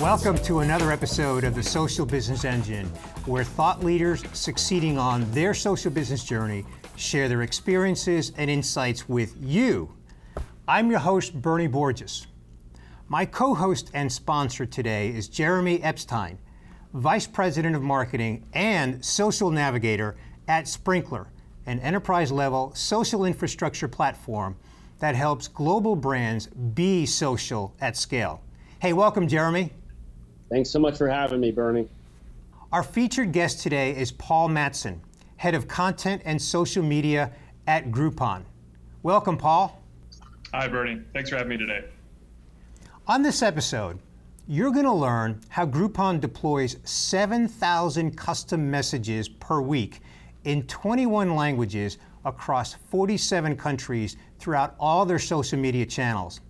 Welcome to another episode of the Social Business Engine, where thought leaders succeeding on their social business journey share their experiences and insights with you. I'm your host, Bernie Borges. My co-host and sponsor today is Jeremy Epstein, Vice President of Marketing and Social Navigator at Sprinklr, an enterprise-level social infrastructure platform that helps global brands be social at scale. Hey, welcome, Jeremy. Thanks so much for having me, Bernie. Our featured guest today is Paul Matson, Head of Content and Social Media at Groupon. Welcome, Paul. Hi, Bernie. Thanks for having me today. On this episode, you're going to learn how Groupon deploys 7,000 custom messages per week in 21 languages across 47 countries throughout all their social media channels,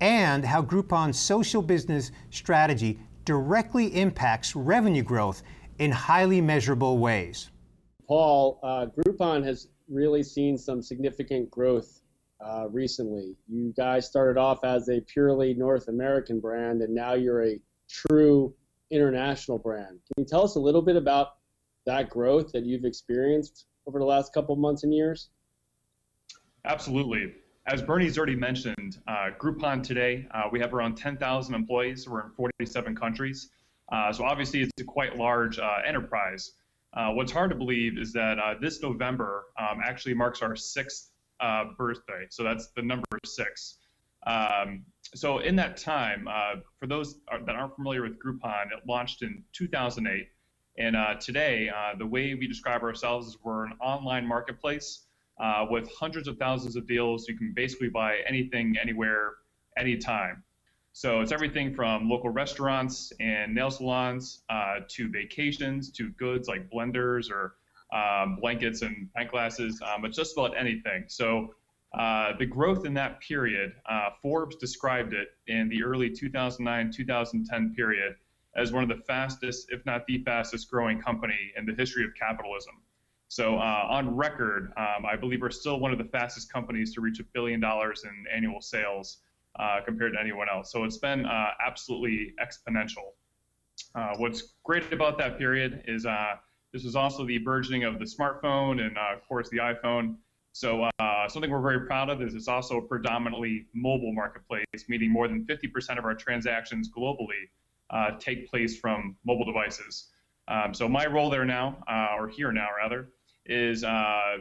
and how Groupon's social business strategy directly impacts revenue growth in highly measurable ways. Paul, Groupon has really seen some significant growth recently. You guys started off as a purely North American brand, and now you're a true international brand. Can you tell us a little bit about that growth that you've experienced over the last couple of months and years? Absolutely. As Bernie's already mentioned, Groupon today, we have around 10,000 employees. We're in 47 countries. So obviously it's a quite large enterprise. What's hard to believe is that this November actually marks our 6th birthday. So that's the number 6. So in that time, for those that aren't familiar with Groupon, it launched in 2008. And today, the way we describe ourselves is we're an online marketplace with hundreds of thousands of deals. You can basically buy anything, anywhere, anytime. So it's everything from local restaurants and nail salons to vacations, to goods like blenders or blankets and pint glasses, but just about anything. So the growth in that period, Forbes described it in the early 2009-2010 period as one of the fastest, if not the fastest growing company in the history of capitalism. So on record, I believe we're still one of the fastest companies to reach $1 billion in annual sales compared to anyone else. So it's been absolutely exponential. What's great about that period is this was also the burgeoning of the smartphone and, of course, the iPhone. So something we're very proud of is it's also a predominantly mobile marketplace, meaning more than 50% of our transactions globally take place from mobile devices. So my role there now, or here now rather, is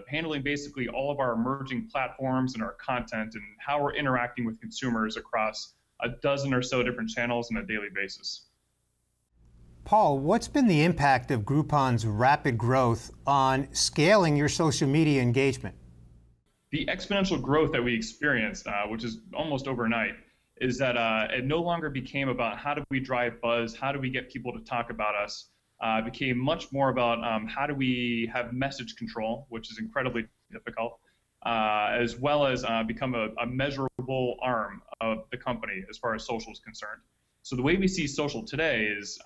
handling basically all of our emerging platforms and our content and how we're interacting with consumers across a dozen or so different channels on a daily basis. Paul, what's been the impact of Groupon's rapid growth on scaling your social media engagement? The exponential growth that we experienced, which is almost overnight, is that it no longer became about how do we drive buzz, how do we get people to talk about us. Became much more about how do we have message control, which is incredibly difficult, as well as become a measurable arm of the company as far as social is concerned. So the way we see social today is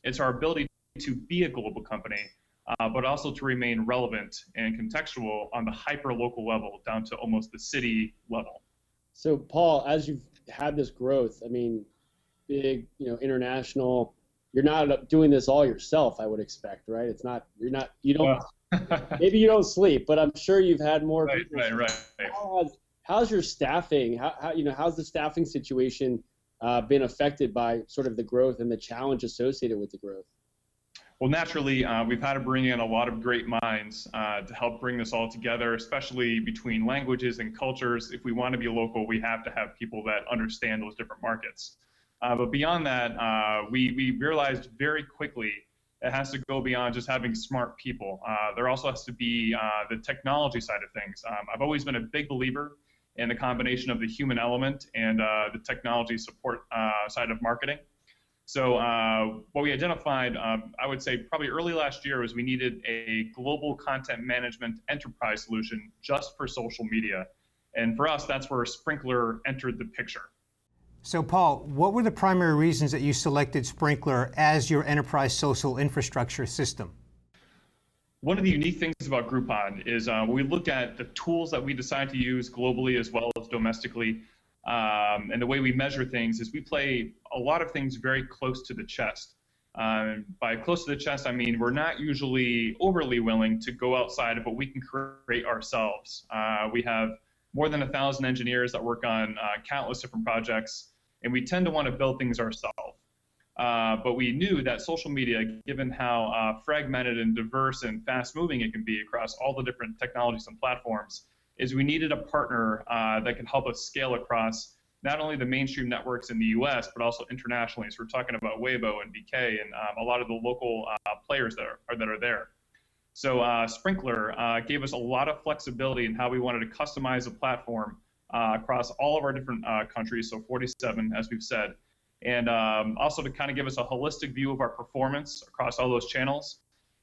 it's our ability to be a global company, but also to remain relevant and contextual on the hyper-local level down to almost the city level. So Paul, as you've had this growth, I mean, big, international, you're not doing this all yourself, I would expect, right? It's not, you don't, maybe you don't sleep, but I'm sure you've had more. Right. How's your staffing? How's the staffing situation been affected by sort of the growth and the challenge associated with the growth? Well, naturally, we've had to bring in a lot of great minds to help bring this all together, especially between languages and cultures. If we want to be local, we have to have people that understand those different markets. But beyond that, we realized very quickly it has to go beyond just having smart people. There also has to be the technology side of things. I've always been a big believer in the combination of the human element and the technology support side of marketing. So what we identified, I would say probably early last year, was we needed a global content management enterprise solution just for social media. And for us, that's where Sprinklr entered the picture. So Paul, what were the primary reasons that you selected Sprinklr as your enterprise social infrastructure system? One of the unique things about Groupon is when we looked at the tools that we decide to use globally as well as domestically, and the way we measure things is we play a lot of things very close to the chest. By close to the chest, I mean we're not usually overly willing to go outside of what we can create ourselves. We have more than 1,000 engineers that work on countless different projects, and we tend to want to build things ourselves. But we knew that social media, given how fragmented and diverse and fast-moving it can be across all the different technologies and platforms, is we needed a partner that could help us scale across not only the mainstream networks in the US, but also internationally. So we're talking about Weibo and BK and a lot of the local players that are there. So Sprinklr gave us a lot of flexibility in how we wanted to customize a platform across all of our different countries, so 47, as we've said, and also to kind of give us a holistic view of our performance across all those channels.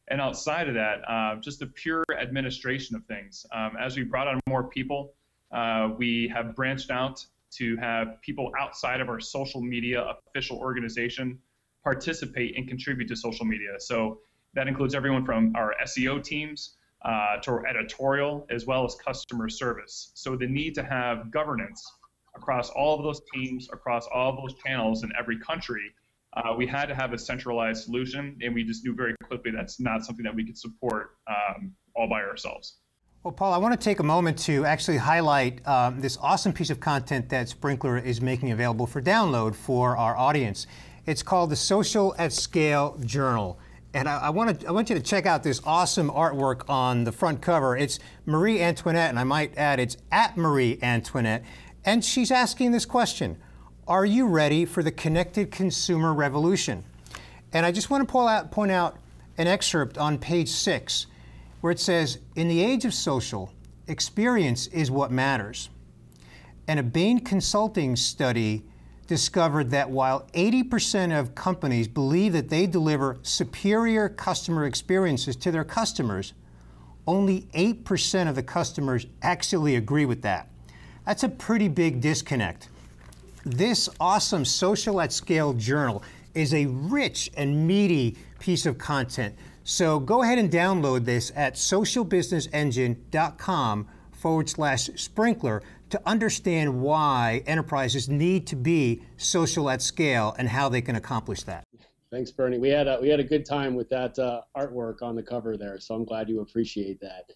And outside of that, just the pure administration of things. As we brought on more people, we have branched out to have people outside of our social media official organization participate and contribute to social media. So that includes everyone from our SEO teams to our editorial, as well as customer service. So the need to have governance across all of those teams, across all of those channels in every country, we had to have a centralized solution, and we just knew very quickly that's not something that we could support all by ourselves. Well, Paul, I want to take a moment to actually highlight this awesome piece of content that Sprinklr is making available for download for our audience. It's called the Social at Scale Journal. And I want you to check out this awesome artwork on the front cover. It's Marie Antoinette, and I might add it's at Marie Antoinette. And she's asking this question: are you ready for the connected consumer revolution? And I just want to point out an excerpt on page 6, where it says, in the age of social, experience is what matters. And a Bain Consulting study discovered that while 80% of companies believe that they deliver superior customer experiences to their customers, only 8% of the customers actually agree with that. That's a pretty big disconnect. This awesome Social at Scale journal is a rich and meaty piece of content. So go ahead and download this at socialbusinessengine.com/Sprinklr to understand why enterprises need to be social at scale and how they can accomplish that. Thanks, Bernie. We had a good time with that artwork on the cover there, so I'm glad you appreciate that.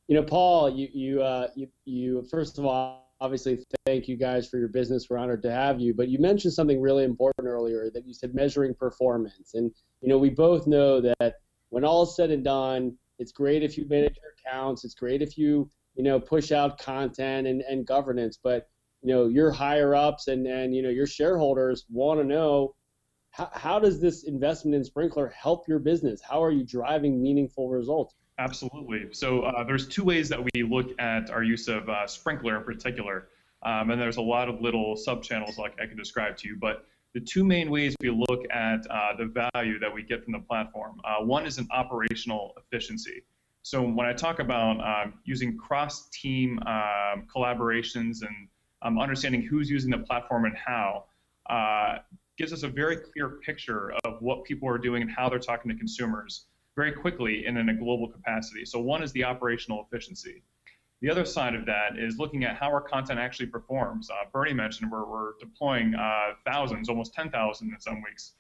You know, Paul, you first of all, obviously, thank you guys for your business. We're honored to have you. But you mentioned something really important earlier, that you said measuring performance. And, you know, we both know that when all is said and done, it's great if you manage your accounts. It's great if you push out content and governance. But, you know, your higher ups and you know, your shareholders want to know, how does this investment in Sprinklr help your business? How are you driving meaningful results? Absolutely. So there's two ways that we look at our use of Sprinklr in particular, and there's a lot of little sub-channels like I can describe to you, but the two main ways we look at the value that we get from the platform. One is an operational efficiency. So when I talk about using cross-team collaborations and understanding who's using the platform and how, gives us a very clear picture of what people are doing and how they're talking to consumers very quickly and in a global capacity. So one is the operational efficiency. The other side of that is looking at how our content actually performs. Bernie mentioned we're deploying thousands, almost 10,000 in some weeks,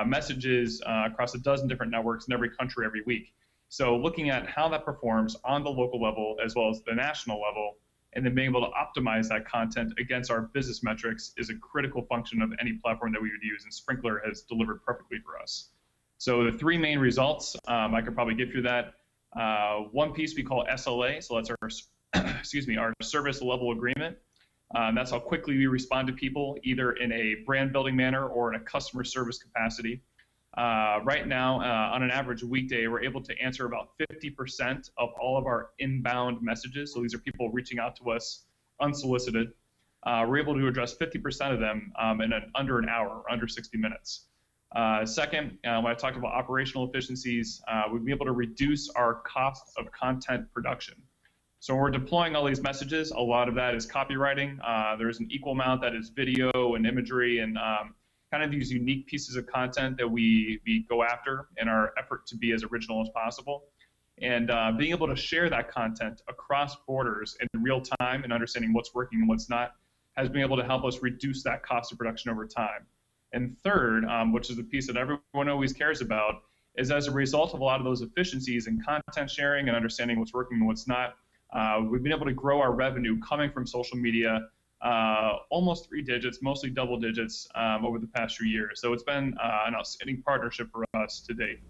messages across a dozen different networks in every country every week. So looking at how that performs on the local level as well as the national level, and then being able to optimize that content against our business metrics is a critical function of any platform that we would use, and Sprinklr has delivered perfectly for us. So the three main results, I could probably get through that. One piece we call SLA, so that's our, our service level agreement. That's how quickly we respond to people, either in a brand building manner or in a customer service capacity. Right now, on an average weekday, we're able to answer about 50% of all of our inbound messages. So these are people reaching out to us unsolicited. We're able to address 50% of them in under an hour, under 60 minutes. Second, when I talk about operational efficiencies, we'd be able to reduce our cost of content production. So when we're deploying all these messages, a lot of that is copywriting. There's an equal amount that is video and imagery and kind of these unique pieces of content that we go after in our effort to be as original as possible. And being able to share that content across borders in real time and understanding what's working and what's not has been able to help us reduce that cost of production over time. And third, which is the piece that everyone always cares about, is as a result of a lot of those efficiencies in content sharing and understanding what's working and what's not, we've been able to grow our revenue coming from social media almost 3 digits, mostly double digits over the past few years. So it's been an outstanding partnership for us to date.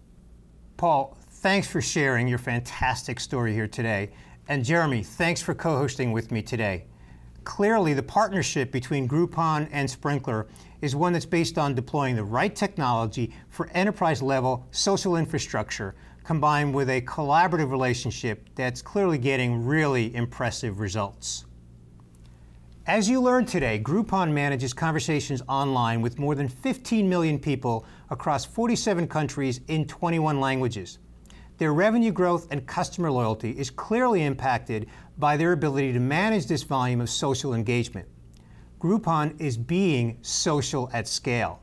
Paul, thanks for sharing your fantastic story here today. And Jeremy, thanks for co-hosting with me today. Clearly, the partnership between Groupon and Sprinklr is one that's based on deploying the right technology for enterprise-level social infrastructure, combined with a collaborative relationship that's clearly getting really impressive results. As you learned today, Groupon manages conversations online with more than 15 million people across 47 countries in 21 languages. Their revenue growth and customer loyalty is clearly impacted by their ability to manage this volume of social engagement. Groupon is being social at scale.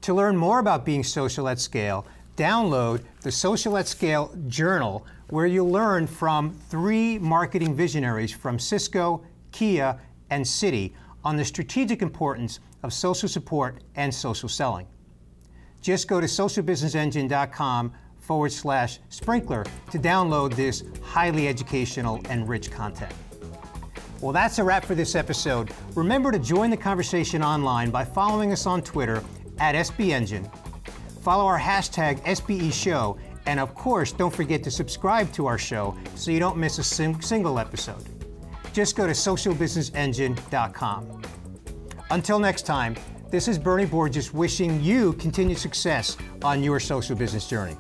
To learn more about being social at scale, download the Social at Scale Journal, where you'll learn from 3 marketing visionaries from Cisco, Kia, and Citi on the strategic importance of social support and social selling. Just go to socialbusinessengine.com/Sprinklr to download this highly educational and rich content. Well, that's a wrap for this episode. Remember to join the conversation online by following us on Twitter @SBEngine. Follow our hashtag SBEShow, and of course, don't forget to subscribe to our show so you don't miss a single episode. Just go to socialbusinessengine.com. Until next time, this is Bernie Borges wishing you continued success on your social business journey.